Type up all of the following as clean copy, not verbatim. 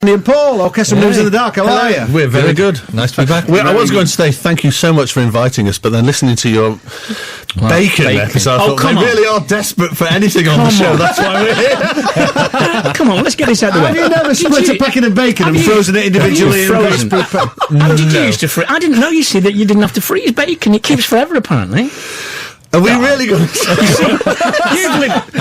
Andy and Paul, Orchestral Manoeuvres in the Dark, how are you? We're very good. Nice to be back. I was going to say thank you so much for inviting us, but then listening to your bacon episode, I thought they really are desperate for anything on the show. That's why we're here. Come on, let's get this out of the way. Have you never split a packet of bacon and frozen it individually? How did you used to freeze? I didn't know, you see, that you didn't have to freeze bacon. It keeps forever, apparently. Are we really going to...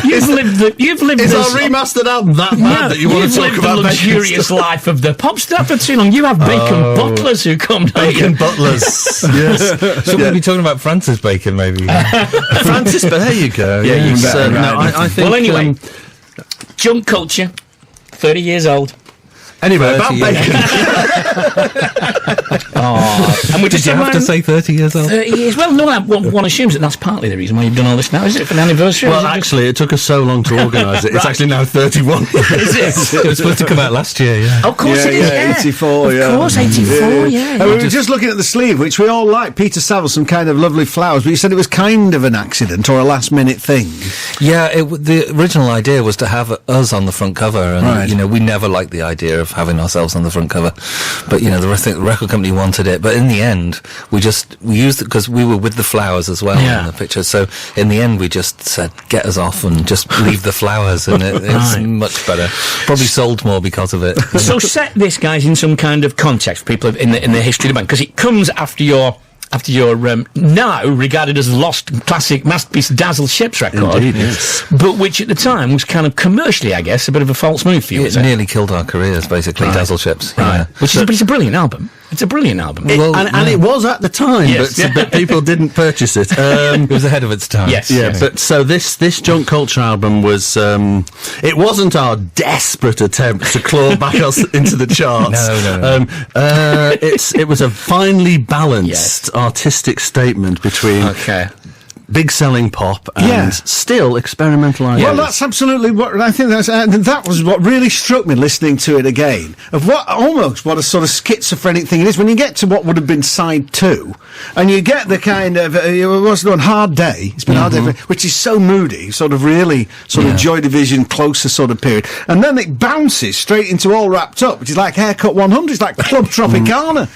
You've lived Is our remastered album that bad that you want to talk about the luxurious life of the pop star for too long. You have bacon butlers who come down. Bacon butlers, yes. Should we be talking about Francis Bacon, maybe? Francis, but there you go. Yeah, you said. No, I think... Well, anyway, junk culture, 30 years old. Anyway, about bacon. And we Did you have to say 30 years old? 30 years. Well, no, one assumes that that's partly the reason why you've done all this now, is it, for the anniversary? Well, actually, it took us so long to organise it. It's actually now 31. Is it? It was supposed to come out last year, yeah. Of course it is, yeah. 84, Of course, 84, yeah. And we were just looking at the sleeve, which we all like. Peter Saville, some kind of lovely flowers, but you said it was kind of an accident or a last-minute thing. Yeah, the original idea was to have us on the front cover, and, you know, we never liked the idea of having ourselves on the front cover. But, you know, the record company wanted it. But in the end, we used it because we were with the flowers as well in the picture. So in the end, we just said, get us off and just leave the flowers. And it's much better. Probably sold more because of it. So set this, guys, in some kind of context for people in the history of the band, because it comes after your now regarded as lost classic masterpiece Dazzle Ships record. Indeed, yes. But which at the time was kind of commercially, I guess, a bit of a false move for you. It nearly killed our careers, basically, Dazzle Ships. Right. Yeah. But it's a brilliant album. It's a brilliant album. And it was at the time, but people didn't purchase it. It was ahead of its time. Yes. Yeah, but so this Junk Culture album was, it wasn't our desperate attempt to claw back us into the charts. No. It was a finely balanced artistic statement between big selling pop and still experimental ideas. Well, that's absolutely what I think. That was what really struck me listening to it again. Of what a sort of schizophrenic thing it is when you get to what would have been side 2, and you get the kind of what's the one, Hard Day. It's been Hard Day, which is so moody, sort of really sort of Joy Division closer sort of period, and then it bounces straight into All Wrapped Up, which is like Haircut 100. It's like Club Tropicana.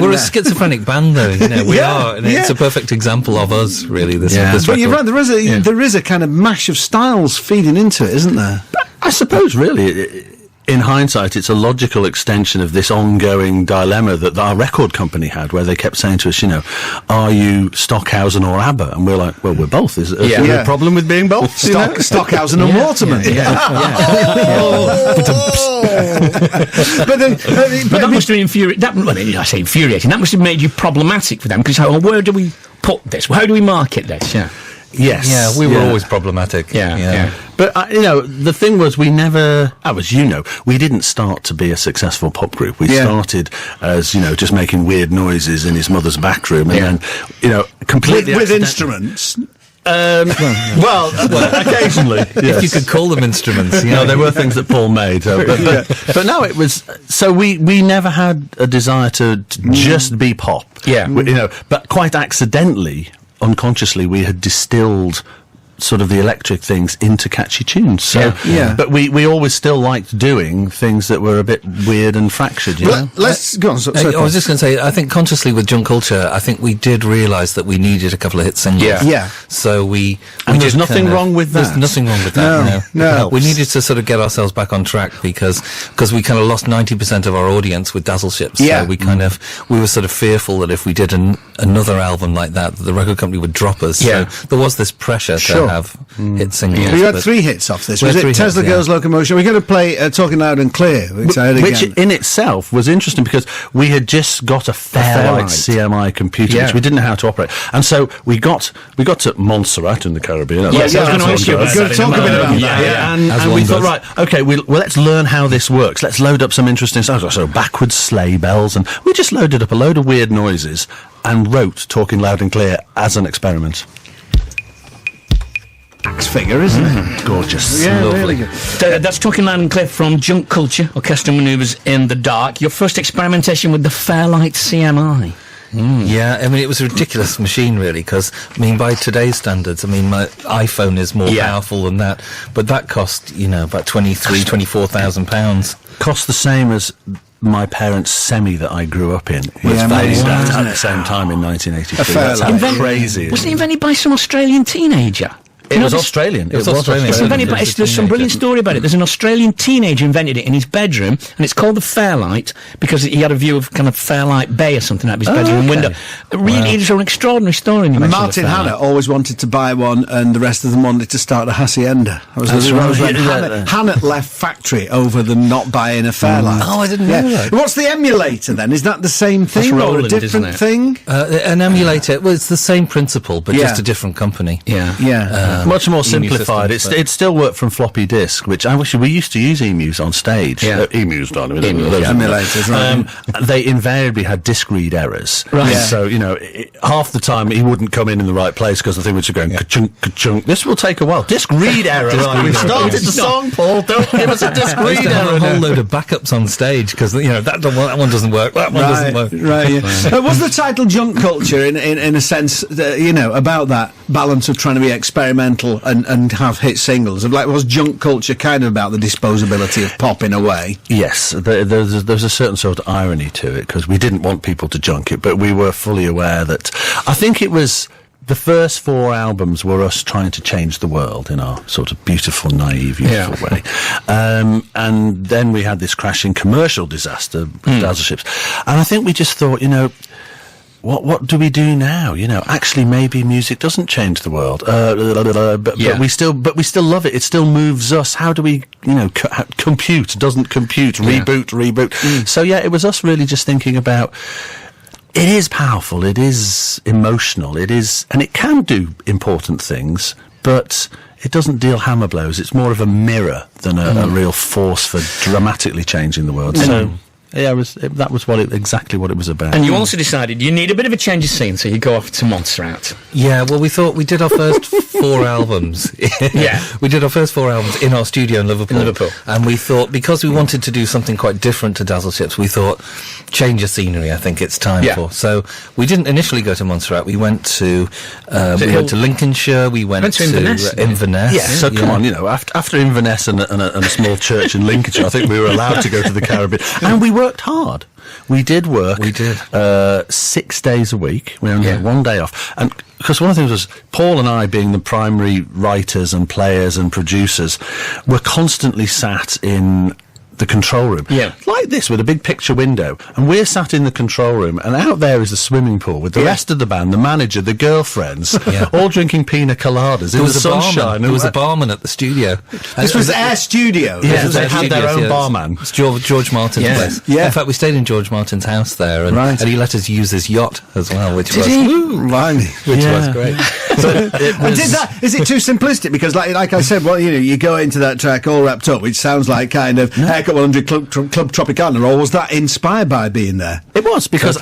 We're a schizophrenic band, though. You know, we are, and it's a perfect example of us, really. This but you're right, there is a kind of mash of styles feeding into it, isn't there? But I suppose, really, in hindsight, it's a logical extension of this ongoing dilemma that our record company had, where they kept saying to us, you know, are you Stockhausen or ABBA? And we're like, well, we're both. Is there a problem with being both? Stockhausen and Waterman. But that must have been infuriating. I say infuriating. That must have made you problematic for them, because where do we put this? How do we market this? Yeah. Yes. Yeah, we were always problematic. Yeah. But, you know, the thing was we never, as you know, we didn't start to be a successful pop group. We started as, you know, just making weird noises in his mother's back room and then, you know, completely with instruments. Well, occasionally, yes. If you could call them instruments. You know, there were things that Paul made. But no, it was... So we never had a desire to just be pop. Yeah. You know, but quite accidentally, unconsciously, we had distilled sort of the electric things into catchy tunes. So, but we always still liked doing things that were a bit weird and fractured, you know? Let's go on. I was just going to say, I think consciously with Junk Culture, I think we did realise that we needed a couple of hit singles. Yeah. So we there's nothing wrong with that. There's nothing wrong with that. No. We needed to sort of get ourselves back on track because we kind of lost 90% of our audience with Dazzle Ships. Yeah. So we were sort of fearful that if we did another album like that, the record company would drop us. Yeah. So there was this pressure to have hit singles. But you had 3 hits off this. Was it Tesla Girls Locomotion? We're going to play Talking Loud and Clear. Which in itself was interesting because we had just got a Fairlight CMI computer, which we didn't know how to operate. And so we got to Montserrat in the Caribbean. I was going to ask you about that. Talk a bit about that. And we thought, right, okay, well, let's learn how this works. Let's load up some interesting stuff. So backwards sleigh bells. And we just loaded up a load of weird noises and wrote Talking Loud and Clear as an experiment. Figure, isn't it? Gorgeous. Yeah, lovely. really good. That's Talking Loud and Clear from Junk Culture, Orchestral Manoeuvres in the Dark. Your first experimentation with the Fairlight CMI. Yeah, I mean, it was a ridiculous machine, really, because, I mean, by today's standards, I mean, my iPhone is more powerful than that, but that cost, about £24,000. Cost the same as my parents' semi that I grew up in was valued at the same time in 1983. That's how crazy. Wasn't it invented by some Australian teenager? It was Australian. It was Australian. There's some brilliant story about it. There's an Australian teenager invented it in his bedroom, and it's called the Fairlight because he had a view of kind of Fairlight Bay or something out of his bedroom window. Really, it's an extraordinary story. Martin Hannah always wanted to buy one, and the rest of them wanted to start a hacienda. Hannah left factory over them not buying a Fairlight. Oh, I didn't know that. What's the emulator then? Is that the same thing or a different thing? An emulator, well, it's the same principle, but just a different company. Yeah. Much more simplified. It still worked from floppy disk, which we used to use emus on stage. Emus, darling. Emulators, right. They invariably had disk read errors. Right. Yeah. So, half the time he wouldn't come in the right place because the thing was just going ka-chunk, ka-chunk. This will take a while. Disk read error. We've started the song, Paul. Don't give us a disk read error. A whole load of backups on stage because, that one doesn't work. That one doesn't work. Right, yeah. Was the title Junk Culture in a sense, about that balance of trying to be experimental and have hit singles? Was Junk Culture kind of about the disposability of pop in a way? Yes, there's a certain sort of irony to it because we didn't want people to junk it, but we were fully aware that I think it was the first 4 albums were us trying to change the world in our sort of beautiful, naive, youthful way. And then we had this crashing commercial disaster with Dazzle ships. And I think we just thought, what do we do now? Actually, maybe music doesn't change the world, but we still love it. It still moves us. How do we, compute? Doesn't compute? Reboot. So it was us really just thinking about. It is powerful. It is emotional. It is, and it can do important things, but it doesn't deal hammer blows. It's more of a mirror than a real force for dramatically changing the world. So. Yeah, that was exactly what it was about. And you also decided you need a bit of a change of scene, so you go off to Montserrat. Yeah, well, we thought we did our first 4 albums. We did our first 4 albums in our studio in Liverpool. And we thought, because we wanted to do something quite different to Dazzle Ships, we thought, change of scenery, I think it's time for. So we didn't initially go to Montserrat. We went to Lincolnshire. We went to Inverness. Yeah, so come on, after Inverness and a small church in Lincolnshire, I think we were allowed to go to the Caribbean. And we worked hard. We did work. 6 days a week. We only had 1 day off. And because one of the things was, Paul and I, being the primary writers and players and producers, were constantly sat in the control room. Like this, with a big picture window. And we're sat in the control room, and out there is the swimming pool with the rest of the band, the manager, the girlfriends, all drinking pina coladas in the sunshine. There was a barman at the studio. This was their studio. Yeah, they had their own barman. It's George Martin's place. Yeah. In fact, we stayed in George Martin's house there, and he let us use his yacht as well, which was great. So is it too simplistic? Because like I said, you go into that track all wrapped up, which sounds like kind of Haircut 100 Club Tropicana, or was that inspired by being there? It was, because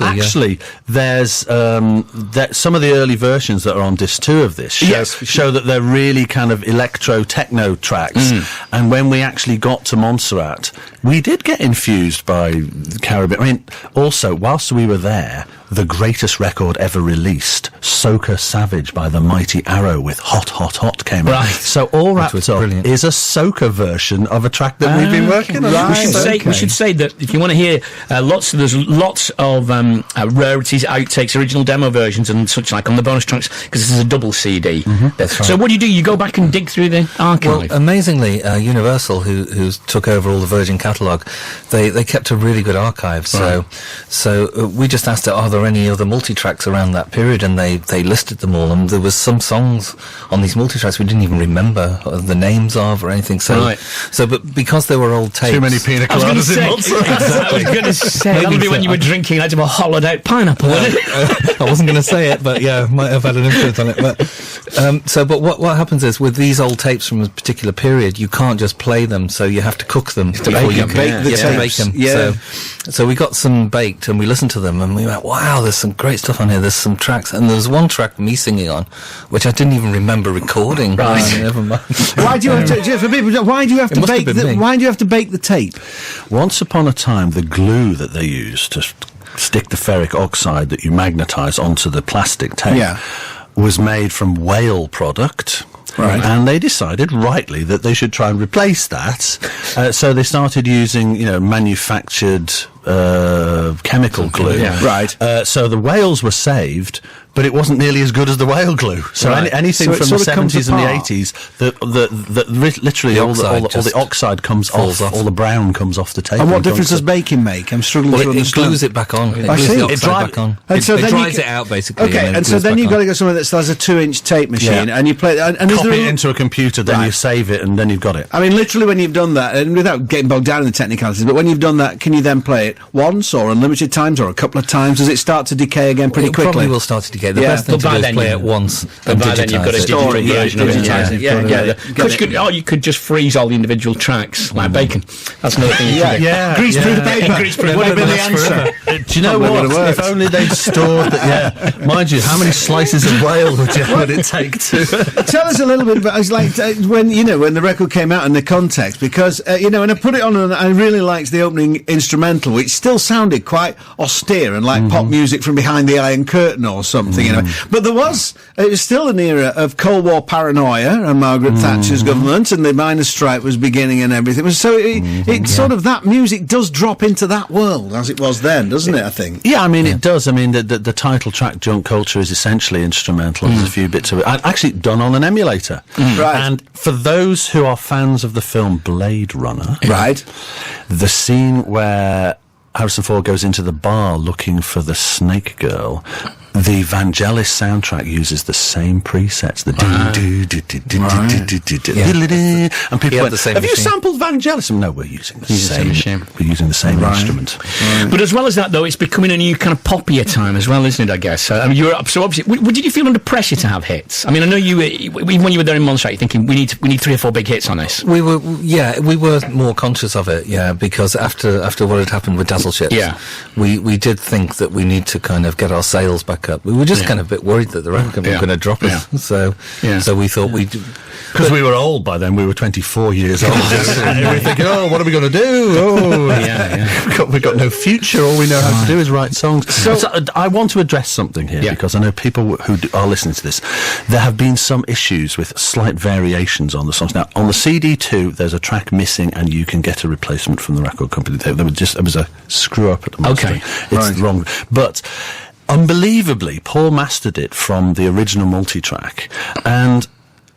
there's some of the early versions that are on disc 2 of this show that they're really kind of electro techno tracks. And when we actually got to Montserrat, we did get infused by the Caribbean. I mean, also, whilst we were there, the greatest record ever released, Soca Savage by the Mighty Arrow with Hot Hot Hot came out. So All Wrapped Up is a Soca version of a track that we've been working on. We should say that if you want to hear there's lots of rarities, outtakes, original demo versions and such like on the bonus tracks, because this is a double CD. That's right. So what do? You go back and dig through the archive? Well, amazingly, Universal, who took over all the Virgin catalogue, they kept a really good archive. So we just asked, are there any other multi-tracks around that period? And they listed them all, and there was some songs on these multi-tracks we didn't even remember the names of or anything. But because they were old tapes, too many pina coladas in Montserrat. I was going to say that would be when you were drinking out of a hollowed out pineapple, wouldn't it? I wasn't going to say it, but might have had an influence on it. But what happens is, with these old tapes from a particular period, you can't just play them, so you have to cook them before you bake them. Yeah. So we got some baked and we listened to them and we went, wow, there's some great stuff on here. There's some tracks, and there's one track me singing on, which I didn't even remember recording. Right. Never mind. Why do you have to? Why do you have to bake? Why do you have to bake the tape? Once upon a time, the glue that they used to stick the ferric oxide that you magnetise onto the plastic tape was made from whale product. Right. And they decided, rightly, that they should try and replace that. So they started using, manufactured chemical glue. Yeah. Right. So the whales were saved, but it wasn't nearly as good as the whale glue. So anything from the 70s and the 80s, that literally all the oxide comes off, all the brown comes off the tape. And what difference does baking make? I'm struggling to understand. It glues it back on. It glues the oxide back on. And It dries it out, basically. Okay, and so then you've got to go somewhere that still has a 2-inch tape machine, and you play and copy it into a computer, then you save it, and then you've got it. I mean, literally, when you've done that, and without getting bogged down in the technicalities, but when you've done that, can you then play it once or unlimited times or a couple of times? Does it start to decay again pretty quickly? It probably will start to decay. The best thing to do is play it once and by then you've got a digital version of it. Digitize it. You could just freeze all the individual tracks like bacon. That's another thing you could do. Greaseproof paper. Greaseproof would have been the answer. Do you know what? If only they'd stored that. Mind you, how many slices of whale would it take to? Tell us a little bit about. It's like when the record came out in the context, because and I put it on, and I really liked the opening instrumental, which still sounded quite austere and like pop music from behind the Iron Curtain or something. But it was still an era of Cold War paranoia and Margaret Thatcher's government, and the miners' strike was beginning and everything. So it sort of, that music does drop into that world as it was then, doesn't it? I think. Yeah, I mean it does. I mean the title track "Junk Culture" is essentially instrumental. There's a few bits of it actually done on an emulator. Right. And for those who are fans of the film Blade Runner, right, the scene where Harrison Ford goes into the bar looking for the Snake Girl, the Vangelis soundtrack uses the same presets. The and people went, "Have you sampled Vangelis?" No, we're using the same. We're using the same instrument. But as well as that, though, it's becoming a new kind of poppier time as well, isn't it? I guess. I mean, so obviously, did you feel under pressure to have hits? I mean, I know you even when you were there in Montserrat, you're thinking we need 3 or 4 big hits on this. We were more conscious of it, because after what had happened with Dazzle ships, we did think that we need to kind of get our sales back up. We were just kind of a bit worried that the record company were going to drop us. So we thought we'd... Because we were old by then. We were 24 years old. And we were thinking, what are we going to do? We've got no future. All we know how to do is write songs. So I want to address something here, because I know people who are listening to this, there have been some issues with slight variations on the songs. Now, on the CD2, there's a track missing, and you can get a replacement from the record company. There was a screw-up at the mastering. It's wrong. But... unbelievably, Paul mastered it from the original multi-track, and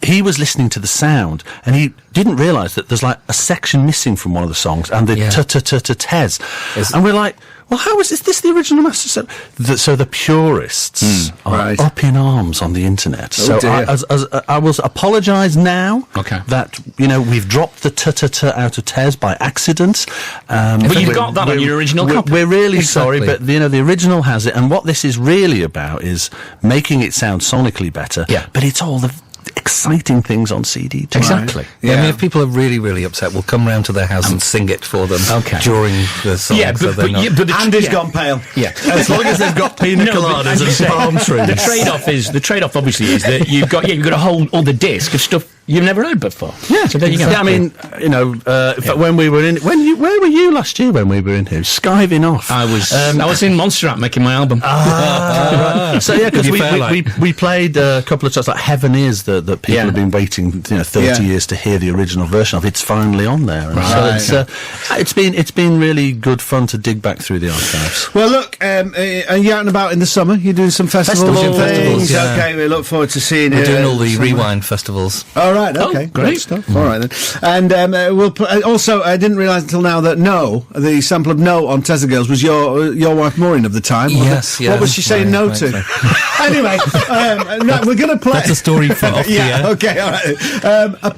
he was listening to the sound, and he didn't realise that there's like a section missing from one of the songs, and the t-t-t-t-tes. And we're like, well, how is this the original master? So the purists are up in arms on the internet. I will apologise now that, we've dropped the t-t-t out of tes by accident. But you've got that on your original copy. We're really sorry, but, the original has it, and what this is really about is making it sound sonically better, but it's all the exciting things on CD too. Exactly. I mean, if people are really, really upset, we'll come round to their house and sing it for them during the song. Andy's gone pale. Yeah. As long as they've got pina coladas and palm trees. The trade-off obviously is that you've got to hold all the disc of stuff you've never heard before. Yeah. So there you go. Yeah, I mean, when we were in, where were you last year when we were in here? Skiving off. I was in Montserrat making my album. Right. So because we played a couple of tracks like Heaven Is that people have been waiting 30 years to hear the original version of. It's finally on there. So it's been really good fun to dig back through the archives. Well, look, are you out and about in the summer? You're doing some festivals and things. Okay, we look forward to seeing you. We're doing all the Rewind festivals. All right, okay, great stuff. All right then. And we'll also, I didn't realise until now that No, the sample of No on Tessa Girls was your wife Maureen of the time. Yes. What was she saying no to? Anyway, we're going to play. That's a story for off the air. Okay, all right.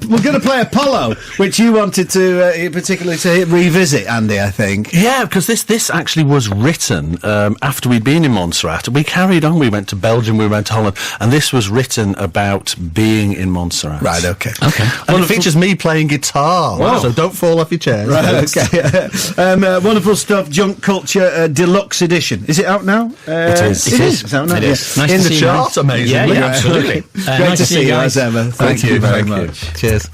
We're going to play Apollo, which you wanted to particularly to revisit, Andy, I think. Yeah, because this actually was written after we'd been in Montserrat. We carried on. We went to Belgium. We went to Holland, and this was written about being in Montserrat. Right. Okay. And it features me playing guitar. Wow. So don't fall off your chairs. Right. Okay. Wonderful stuff. Junk Culture Deluxe Edition. Is it out now? It is. It's out now. It is. Nice in the chart, amazingly. Yeah, absolutely. Great to see you as ever. Thank you very much. Cheers.